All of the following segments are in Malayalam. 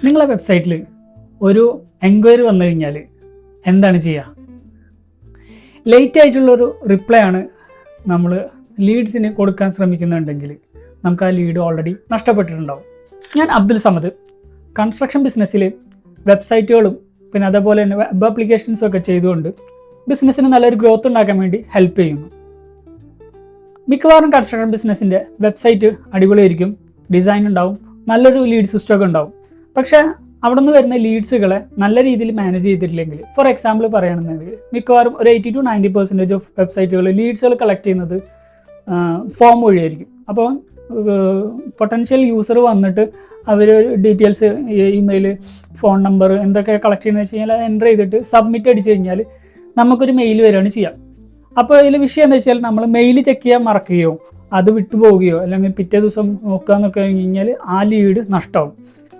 നിങ്ങളെ വെബ്സൈറ്റിൽ ഒരു എൻക്വയറി വന്നു കഴിഞ്ഞാൽ എന്താണ് ചെയ്യുക? ലേറ്റ് ആയിട്ടുള്ളൊരു റിപ്ലൈ ആണ് നമ്മൾ ലീഡ്സിന് കൊടുക്കാൻ ശ്രമിക്കുന്നുണ്ടെങ്കിൽ നമുക്ക് ആ ലീഡ് ഓൾറെഡി നഷ്ടപ്പെട്ടിട്ടുണ്ടാവും. ഞാൻ അബ്ദുൽ സമദ്, കൺസ്ട്രക്ഷൻ ബിസിനസ്സിൽ വെബ്സൈറ്റുകളും പിന്നെ അതേപോലെ തന്നെ വെബ് ആപ്ലിക്കേഷൻസും ഒക്കെ ചെയ്തുകൊണ്ട് ബിസിനസ്സിന് നല്ലൊരു ഗ്രോത്ത് ഉണ്ടാക്കാൻ വേണ്ടി ഹെൽപ്പ് ചെയ്യുന്നു. മിക്കവാറും കൺസ്ട്രക്ഷൻ ബിസിനസ്സിൻ്റെ വെബ്സൈറ്റ് അടിപൊളിയായിരിക്കും, ഡിസൈൻ ഉണ്ടാവും, നല്ലൊരു ലീഡ് സിസ്റ്റം ഒക്കെ ഉണ്ടാവും. പക്ഷേ അവിടെ നിന്ന് വരുന്ന ലീഡ്സുകളെ നല്ല രീതിയിൽ മാനേജ് ചെയ്തിട്ടില്ലെങ്കിൽ, ഫോർ എക്സാമ്പിൾ പറയുകയാണെന്നുണ്ടെങ്കിൽ മിക്കവാറും ഒരു 80 to 90% ഓഫ് വെബ്സൈറ്റുകൾ ലീഡ്സുകൾ കളക്ട് ചെയ്യുന്നത് ഫോം വഴിയായിരിക്കും. അപ്പോൾ പൊട്ടൻഷ്യൽ യൂസർ വന്നിട്ട് അവർ ഡീറ്റെയിൽസ്, ഇമെയിൽ, ഫോൺ നമ്പർ എന്തൊക്കെ കളക്ട് ചെയ്യുന്നത് വെച്ച് കഴിഞ്ഞാൽ അത് എൻ്റർ ചെയ്തിട്ട് സബ്മിറ്റ് അടിച്ചു കഴിഞ്ഞാൽ നമുക്കൊരു മെയിൽ വരികയാണ് ചെയ്യാം. അപ്പോൾ ഇതിൽ വിഷയം എന്താ വെച്ചാൽ നമ്മൾ മെയിൽ ചെക്ക് ചെയ്യാൻ മറക്കുകയോ അത് വിട്ടുപോവുകയോ അല്ലെങ്കിൽ പിറ്റേ ദിവസം നോക്കുക എന്നൊക്കെ കഴിഞ്ഞ് കഴിഞ്ഞാൽ ആ ലീഡ് നഷ്ടമാവും.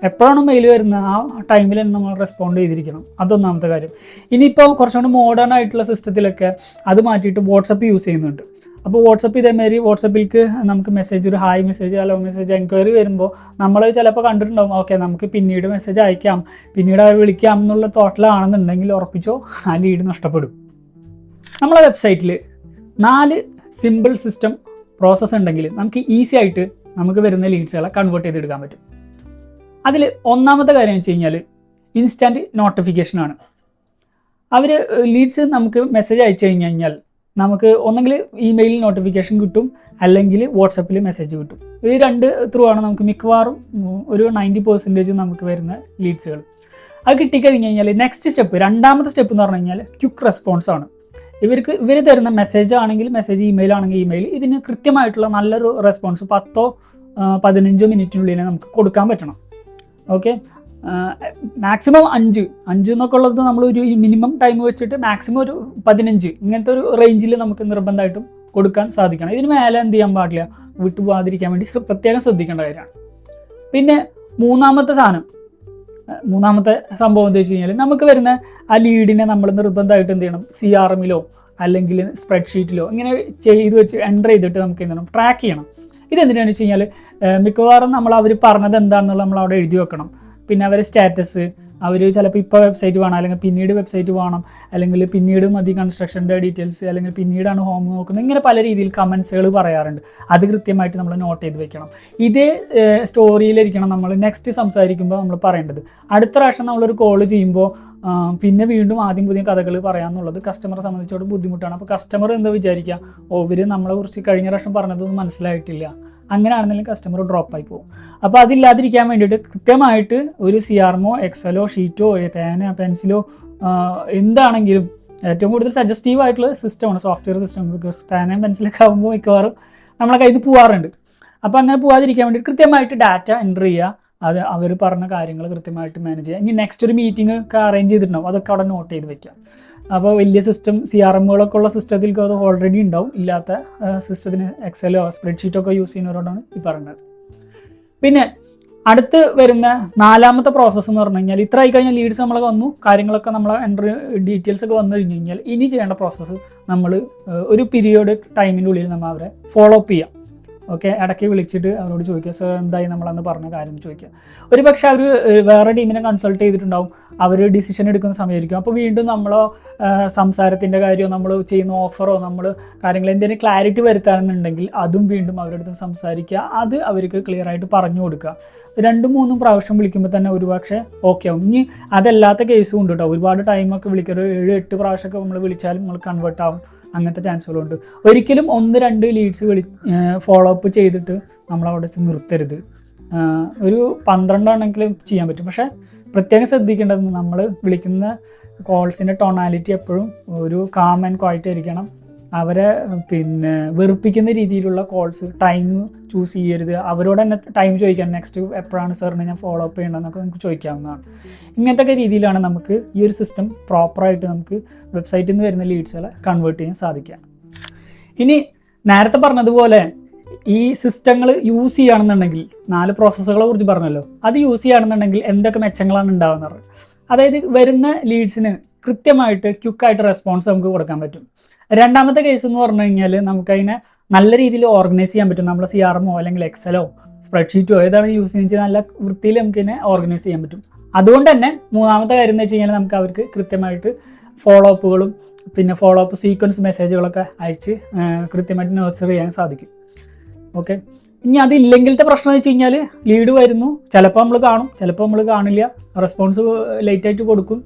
എപ്പോഴാണ് മെയിൽ വരുന്നത് ആ ടൈമിൽ തന്നെ നമ്മൾ റെസ്പോണ്ട് ചെയ്തിരിക്കണം. അതൊന്നാമത്തെ കാര്യം. ഇനിയിപ്പോൾ കുറച്ചുകൂടി മോഡേൺ ആയിട്ടുള്ള സിസ്റ്റത്തിലൊക്കെ അത് മാറ്റിയിട്ട് വാട്സപ്പ് യൂസ് ചെയ്യുന്നുണ്ട്. അപ്പോൾ വാട്സപ്പ് ഇതേമാതിരി വാട്സപ്പിലേക്ക് നമുക്ക് മെസ്സേജ്, ഒരു hi message, hello message, enquiry വരുമ്പോൾ നമ്മൾ ചിലപ്പോൾ കണ്ടിട്ടുണ്ടാവും, ഓക്കെ നമുക്ക് പിന്നീട് മെസ്സേജ് അയക്കാം, പിന്നീട് അവർ വിളിക്കാം എന്നുള്ള തോട്ടിലാണെന്നുണ്ടെങ്കിൽ ഉറപ്പിച്ചോ ആ ലീഡ് നഷ്ടപ്പെടും. നമ്മളെ വെബ്സൈറ്റിൽ 4 സിമ്പിൾ സിസ്റ്റം പ്രോസസ്സ് ഉണ്ടെങ്കിൽ നമുക്ക് ഈസി ആയിട്ട് നമുക്ക് വരുന്ന ലീഡ്സുകളെ കൺവേർട്ട് ചെയ്തെടുക്കാൻ പറ്റും. അതിൽ ഒന്നാമത്തെ കാര്യം വെച്ച് കഴിഞ്ഞാൽ ഇൻസ്റ്റൻറ്റ് നോട്ടിഫിക്കേഷനാണ്. അവർ ലീഡ്സ് നമുക്ക് മെസ്സേജ് അയച്ചു കഴിഞ്ഞാൽ നമുക്ക് ഒന്നെങ്കിൽ ഇമെയിലിൽ നോട്ടിഫിക്കേഷൻ കിട്ടും, അല്ലെങ്കിൽ വാട്സപ്പിൽ മെസ്സേജ് കിട്ടും. ഈ 2 ത്രൂ ആണ് നമുക്ക് മിക്കവാറും ഒരു 90% നമുക്ക് വരുന്ന ലീഡ്സുകൾ. അത് കിട്ടിക്കഴിഞ്ഞ് കഴിഞ്ഞാൽ നെക്സ്റ്റ് സ്റ്റെപ്പ്, രണ്ടാമത്തെ സ്റ്റെപ്പ് എന്ന് പറഞ്ഞു കഴിഞ്ഞാൽ ക്വിക്ക് റെസ്പോൺസ് ആണ്. ഇവർ തരുന്ന മെസ്സേജ് ആണെങ്കിൽ മെസ്സേജ്, ഇമെയിൽ ആണെങ്കിൽ ഇമെയിൽ, ഇതിന് കൃത്യമായിട്ടുള്ള നല്ലൊരു റെസ്പോൺസ് 10-15 മിനിറ്റിനുള്ളിൽ നമുക്ക് കൊടുക്കാൻ പറ്റണം. ഓക്കെ, മാക്സിമം 5 എന്നൊക്കെ ഉള്ളത് നമ്മൾ ഒരു മിനിമം ടൈം വെച്ചിട്ട് മാക്സിമം ഒരു 15 ഇങ്ങനത്തെ ഒരു റേഞ്ചിൽ നമുക്ക് നിർബന്ധമായിട്ടും കൊടുക്കാൻ സാധിക്കണം. ഇതിന് മേലെ എന്ത് ചെയ്യാൻ പാടില്ല, വിട്ടുപോകാതിരിക്കാൻ വേണ്ടി പ്രത്യേകം ശ്രദ്ധിക്കേണ്ട കാര്യമാണ്. പിന്നെ മൂന്നാമത്തെ സംഭവം എന്താ വെച്ച് കഴിഞ്ഞാൽ നമുക്ക് വരുന്ന ആ ലീഡിനെ നമ്മൾ നിർബന്ധമായിട്ട് എന്ത് ചെയ്യണം, CRM-ലോ അല്ലെങ്കിൽ സ്പ്രെഡ്ഷീറ്റിലോ ഇങ്ങനെ ചെയ്ത് വെച്ച് എൻ്റർ ചെയ്തിട്ട് നമുക്ക് എന്ത് ചെയ്യണം, ട്രാക്ക് ചെയ്യണം. ഇതെന്തിനാണെന്ന് വെച്ച് കഴിഞ്ഞാൽ മിക്കവാറും അവർ പറഞ്ഞത് എന്താണെന്നുള്ള നമ്മൾ അവിടെ എഴുതി വെക്കണം. പിന്നെ അവരെ സ്റ്റാറ്റസ്, അവർ ചിലപ്പോൾ ഇപ്പോൾ വെബ്സൈറ്റ് വേണം, അല്ലെങ്കിൽ പിന്നീട് വെബ്സൈറ്റ് വേണം, അല്ലെങ്കിൽ പിന്നീട് മതി കൺസ്ട്രക്ഷൻ്റെ ഡീറ്റെയിൽസ്, അല്ലെങ്കിൽ പിന്നീടാണ് ഹോം നോക്കുന്നത്, ഇങ്ങനെ പല രീതിയിൽ കമൻസുകൾ പറയാറുണ്ട്. അത് കൃത്യമായിട്ട് നമ്മൾ നോട്ട് ചെയ്ത് വെക്കണം. ഇതേ സ്റ്റോറിയിലിരിക്കണം നമ്മൾ നെക്സ്റ്റ് സംസാരിക്കുമ്പോൾ നമ്മൾ പറയേണ്ടത്. അടുത്ത പ്രാവശ്യം നമ്മളൊരു കോൾ ചെയ്യുമ്പോൾ പിന്നെ വീണ്ടും ആദ്യം പുതിയ കഥകൾ പറയാമെന്നുള്ളത് കസ്റ്റമറെ സംബന്ധിച്ചോട് ബുദ്ധിമുട്ടാണ്. അപ്പോൾ കസ്റ്റമർ എന്താ വിചാരിക്കുക, ഇവർ നമ്മളെ കുറിച്ച് കഴിഞ്ഞ പ്രാവശ്യം പറഞ്ഞതൊന്നും മനസ്സിലായിട്ടില്ല, അങ്ങനെയാണെന്നുണ്ടെങ്കിൽ കസ്റ്റമർ ഡ്രോപ്പായി പോകും. അപ്പോൾ അതില്ലാതിരിക്കാൻ വേണ്ടിയിട്ട് കൃത്യമായിട്ട് ഒരു CRM-ഓ എക്സലോ ഷീറ്റോ പെൻസിലോ എന്താണെങ്കിലും ഏറ്റവും കൂടുതൽ സജസ്റ്റീവ് ആയിട്ടുള്ള സിസ്റ്റമാണ് സോഫ്റ്റ്വെയർ സിസ്റ്റം. ബിക്കോസ് പെൻസിലൊക്കെ ആകുമ്പോൾ മിക്കവാറും നമ്മളെ കയ്യിൽ നിന്ന് പോകാറുണ്ട്. അപ്പോൾ അങ്ങനെ പോകാതിരിക്കാൻ വേണ്ടി കൃത്യമായിട്ട് ഡാറ്റ എൻ്റർ ചെയ്യുക, അത് അവർ പറഞ്ഞ കാര്യങ്ങൾ കൃത്യമായിട്ട് മാനേജ് ചെയ്യുക. ഇനി നെക്സ്റ്റ് ഒരു മീറ്റിംഗ് ഒക്കെ അറേഞ്ച് ചെയ്തിട്ടുണ്ടാവും, അതൊക്കെ അവിടെ നോട്ട് ചെയ്ത് വെക്കുക. അപ്പോൾ വലിയ സിസ്റ്റം CRM-കളൊക്കെ ഉള്ള സിസ്റ്റത്തിലേക്ക് അത് ഓൾറെഡി ഉണ്ടാവും. ഇല്ലാത്ത സിസ്റ്റത്തിന് എക്സലോ സ്പ്രെഡ്ഷീറ്റോ ഒക്കെ യൂസ് ചെയ്യുന്നവരോടാണ് ഈ പറയുന്നത്. പിന്നെ അടുത്ത് വരുന്ന 4ാമത്തെ പ്രോസസ്സ് എന്ന് പറഞ്ഞു കഴിഞ്ഞാൽ, ഇത്ര ആയി കഴിഞ്ഞാൽ ലീഡ്സ് നമ്മൾ വന്നു, കാര്യങ്ങളൊക്കെ നമ്മൾ എൻ്റർ ഡീറ്റെയിൽസ് ഒക്കെ വന്നു കഴിഞ്ഞ് കഴിഞ്ഞാൽ ഇനി ചെയ്യേണ്ട പ്രോസസ്സ് നമ്മൾ ഒരു പീരിയോഡ് ടൈമിൻ്റെ ഉള്ളിൽ നമ്മൾ അവരെ ഫോളോ അപ്പ് ചെയ്യാം. ഓക്കെ, ഇടയ്ക്ക് വിളിച്ചിട്ട് അവരോട് ചോദിക്കുക, സർ എന്തായി നമ്മളന്ന് പറഞ്ഞ കാര്യം ചോദിക്കുക. ഒരു പക്ഷേ അവർ വേറെ ടീമിനെ കൺസൾട്ട് ചെയ്തിട്ടുണ്ടാവും, അവർ ഡിസിഷൻ എടുക്കുന്ന സമയമായിരിക്കും. അപ്പോൾ വീണ്ടും നമ്മളോ സംസാരത്തിൻ്റെ കാര്യമോ നമ്മൾ ചെയ്യുന്ന ഓഫറോ നമ്മൾ കാര്യങ്ങൾ എന്തെങ്കിലും ക്ലാരിറ്റി വരുത്താമെന്നുണ്ടെങ്കിൽ അതും വീണ്ടും അവരുടെ അടുത്ത് സംസാരിക്കുക, അത് അവർക്ക് ക്ലിയർ ആയിട്ട് പറഞ്ഞു കൊടുക്കുക. 2-3 പ്രാവശ്യം വിളിക്കുമ്പോൾ തന്നെ ഒരുപക്ഷെ ഓക്കെ ആവും. ഇനി അതല്ലാത്ത കേസും ഉണ്ട് കേട്ടോ, ഒരുപാട് ടൈമൊക്കെ വിളിക്കുക, 7-8 പ്രാവശ്യമൊക്കെ നമ്മൾ വിളിച്ചാലും നമ്മൾ കൺവേർട്ട് ആവും, അങ്ങനത്തെ ചാൻസുകളുണ്ട്. ഒരിക്കലും 1-2 ലീഡ്സ് ഫോളോ അപ്പ് ചെയ്തിട്ട് നമ്മളവിടെ വെച്ച് നിർത്തരുത്. ഒരു 12 ആണെങ്കിലും ചെയ്യാൻ പറ്റും. പക്ഷേ പ്രത്യേകം ശ്രദ്ധിക്കേണ്ടത് നമ്മൾ വിളിക്കുന്ന കോൾസിൻ്റെ ടോണാലിറ്റി എപ്പോഴും ഒരു കാം ആൻഡ് ക്വയറ്റ് ആയിരിക്കണം. അവരെ പിന്നെ വെറുപ്പിക്കുന്ന രീതിയിലുള്ള കോൾസ്, ടൈം ചൂസ് ചെയ്യരുത്. അവരോട് തന്നെ ടൈം ചോദിക്കാൻ, നെക്സ്റ്റ് എപ്പോഴാണ് സാറിന് ഞാൻ ഫോളോ അപ്പ് ചെയ്യേണ്ടതെന്നൊക്കെ നമുക്ക് ചോദിക്കാവുന്നതാണ്. ഇങ്ങനത്തെ രീതിയിലാണ് നമുക്ക് ഈ ഒരു സിസ്റ്റം പ്രോപ്പറായിട്ട് നമുക്ക് വെബ്സൈറ്റിൽ നിന്ന് വരുന്ന ലീഡ്സുകളെ കൺവേർട്ട് ചെയ്യാൻ സാധിക്കുക. ഇനി നേരത്തെ പറഞ്ഞതുപോലെ ഈ സിസ്റ്റങ്ങൾ യൂസ് ചെയ്യുകയാണെന്നുണ്ടെങ്കിൽ 4 പ്രോസസ്സുകളെ കുറിച്ച് പറഞ്ഞല്ലോ, അത് യൂസ് ചെയ്യുകയാണെന്നുണ്ടെങ്കിൽ എന്തൊക്കെ മെച്ചങ്ങളാണ് ഉണ്ടാകുന്നത്. അതായത് വരുന്ന ലീഡ്സിന് കൃത്യമായിട്ട് ക്വിക്കായിട്ട് റെസ്പോൺസ് നമുക്ക് കൊടുക്കാൻ പറ്റും. രണ്ടാമത്തെ കേസ് എന്ന് പറഞ്ഞു കഴിഞ്ഞാൽ നമുക്കതിനെ നല്ല രീതിയിൽ ഓർഗനൈസ് ചെയ്യാൻ പറ്റും. നമ്മൾ CRM-ഓ അല്ലെങ്കിൽ എക്സലോ സ്പ്രെഡ്ഷീറ്റോ ഏതാണ് യൂസ് ചെയ്യുന്നത് നല്ല വൃത്തിയിൽ നമുക്ക് തന്നെ ഓർഗനൈസ് ചെയ്യാൻ പറ്റും. അതുകൊണ്ട് തന്നെ മൂന്നാമത്തെ കാര്യം എന്ന് വെച്ച് കഴിഞ്ഞാൽ നമുക്ക് അവർക്ക് കൃത്യമായിട്ട് ഫോളോ അപ്പുകളും പിന്നെ ഫോളോ അപ്പ് സീക്വൻസ് മെസ്സേജുകളൊക്കെ അയച്ച് കൃത്യമായിട്ട് നർച്ചർ ചെയ്യാൻ സാധിക്കും. ഓക്കെ, ഇനി അതില്ലെങ്കിലത്തെ പ്രശ്നം എന്ന് വെച്ച് കഴിഞ്ഞാൽ ലീഡ് വരുന്നു, ചിലപ്പോൾ നമ്മൾ കാണും, ചിലപ്പോൾ നമ്മൾ കാണില്ല, റെസ്പോൺസ് ലേറ്റായിട്ട് കൊടുക്കും.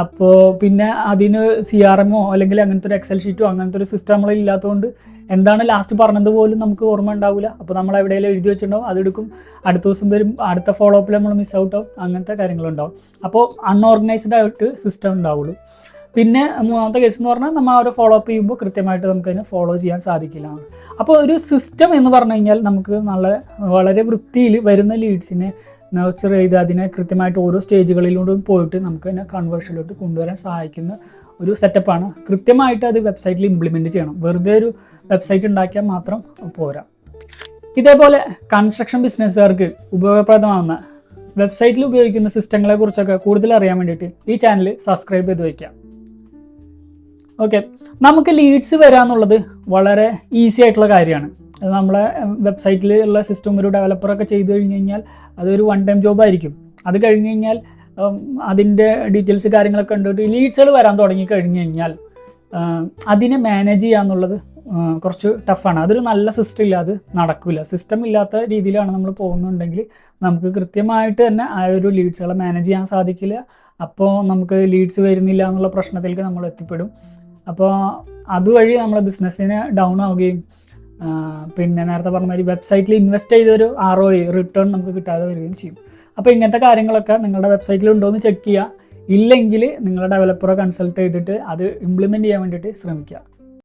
അപ്പോൾ പിന്നെ അതിന് CRM അല്ലെങ്കിൽ അങ്ങനത്തെ ഒരു എക്സൽ ഷീറ്റോ അങ്ങനത്തെ ഒരു സിസ്റ്റം നമ്മൾ ഇല്ലാത്തതുകൊണ്ട് എന്താണ് ലാസ്റ്റ് പറഞ്ഞത് പോലും നമുക്ക് ഓർമ്മ ഉണ്ടാവില്ല. അപ്പോൾ നമ്മൾ എവിടെയെങ്കിലും എഴുതി വെച്ചിട്ടുണ്ടാവും, അതെടുക്കും, അടുത്ത ദിവസം വരും, അടുത്ത ഫോളോ അപ്പിൽ നമ്മൾ മിസ് ഔട്ട് ആവും, അങ്ങനത്തെ കാര്യങ്ങളുണ്ടാവും. അപ്പോൾ അൺഓർഗനൈസ്ഡ് ആയിട്ട് സിസ്റ്റം ഉണ്ടാവുള്ളൂ. പിന്നെ മൂന്നാമത്തെ കേസ് എന്ന് പറഞ്ഞാൽ നമ്മൾ അവരെ ഫോളോ അപ്പ് ചെയ്യുമ്പോൾ കൃത്യമായിട്ട് നമുക്ക് അതിനെ ഫോളോ ചെയ്യാൻ സാധിക്കില്ല. അപ്പോൾ ഒരു സിസ്റ്റം എന്ന് പറഞ്ഞു കഴിഞ്ഞാൽ നമുക്ക് വളരെ വൃത്തിയിൽ വരുന്ന ലീഡ്സിനെ നർച്ചർ ചെയ്ത് അതിനെ കൃത്യമായിട്ട് ഓരോ സ്റ്റേജുകളിലൂടെ പോയിട്ട് നമുക്ക് തന്നെ കൺവേർഷനിലോട്ട് കൊണ്ടുവരാൻ സഹായിക്കുന്ന ഒരു സെറ്റപ്പാണ്. കൃത്യമായിട്ട് അത് വെബ്സൈറ്റിൽ ഇംപ്ലിമെൻറ്റ് ചെയ്യണം. വെറുതെ ഒരു വെബ്സൈറ്റ് ഉണ്ടാക്കിയാൽ മാത്രം പോരാ. ഇതേപോലെ കൺസ്ട്രക്ഷൻ ബിസിനസ്സുകാർക്ക് ഉപയോഗപ്രദമാകുന്ന വെബ്സൈറ്റിൽ ഉപയോഗിക്കുന്ന സിസ്റ്റങ്ങളെ കുറിച്ചൊക്കെ കൂടുതൽ അറിയാൻ വേണ്ടിയിട്ട് ഈ ചാനൽ സബ്സ്ക്രൈബ് ചെയ്ത് വയ്ക്കാം. ഓക്കെ, നമുക്ക് ലീഡ്സ് വരാന്നുള്ളത് വളരെ ഈസി ആയിട്ടുള്ള കാര്യമാണ്. അത് നമ്മളെ വെബ്സൈറ്റിൽ ഉള്ള സിസ്റ്റം ഒരു ഡെവലപ്പറൊക്കെ ചെയ്ത് കഴിഞ്ഞ് കഴിഞ്ഞാൽ അതൊരു വൺ ടൈം ജോബ് ആയിരിക്കും. അത് കഴിഞ്ഞ് കഴിഞ്ഞാൽ അതിൻ്റെ ഡീറ്റെയിൽസ് കാര്യങ്ങളൊക്കെ കണ്ടിട്ട് ലീഡ്സുകൾ വരാൻ തുടങ്ങി കഴിഞ്ഞ് കഴിഞ്ഞാൽ അതിനെ മാനേജ് ചെയ്യാന്നുള്ളത് കുറച്ച് ടഫാണ്. അതൊരു നല്ല സിസ്റ്റം ഇല്ല, അത് നടക്കില്ല. സിസ്റ്റം ഇല്ലാത്ത രീതിയിലാണ് നമ്മൾ പോകുന്നുണ്ടെങ്കിൽ നമുക്ക് കൃത്യമായിട്ട് തന്നെ ആ ഒരു ലീഡ്സുകളെ മാനേജ് ചെയ്യാൻ സാധിക്കില്ല. അപ്പോൾ നമുക്ക് ലീഡ്സ് വരുന്നില്ല എന്നുള്ള പ്രശ്നത്തിലേക്ക് നമ്മൾ എത്തിപ്പെടും. അപ്പോൾ അതുവഴി നമ്മളെ ബിസിനസ്സിന് ഡൗൺ ആവുകയും പിന്നെ നേരത്തെ പറഞ്ഞ മാതിരി വെബ്സൈറ്റിൽ ഇൻവെസ്റ്റ് ചെയ്തൊരു ROI റിട്ടേൺ നമുക്ക് കിട്ടാതെ വരികയും ചെയ്യും. അപ്പോൾ ഇങ്ങനത്തെ കാര്യങ്ങളൊക്കെ നിങ്ങളുടെ വെബ്സൈറ്റിൽ ഉണ്ടോ എന്ന് ചെക്ക് ചെയ്യുക. ഇല്ലെങ്കിൽ നിങ്ങളുടെ ഡെവലപ്പറെ കൺസൾട്ട് ചെയ്തിട്ട് അത് ഇംപ്ലിമെൻറ്റ് ചെയ്യാൻ വേണ്ടിയിട്ട് ശ്രമിക്കുക.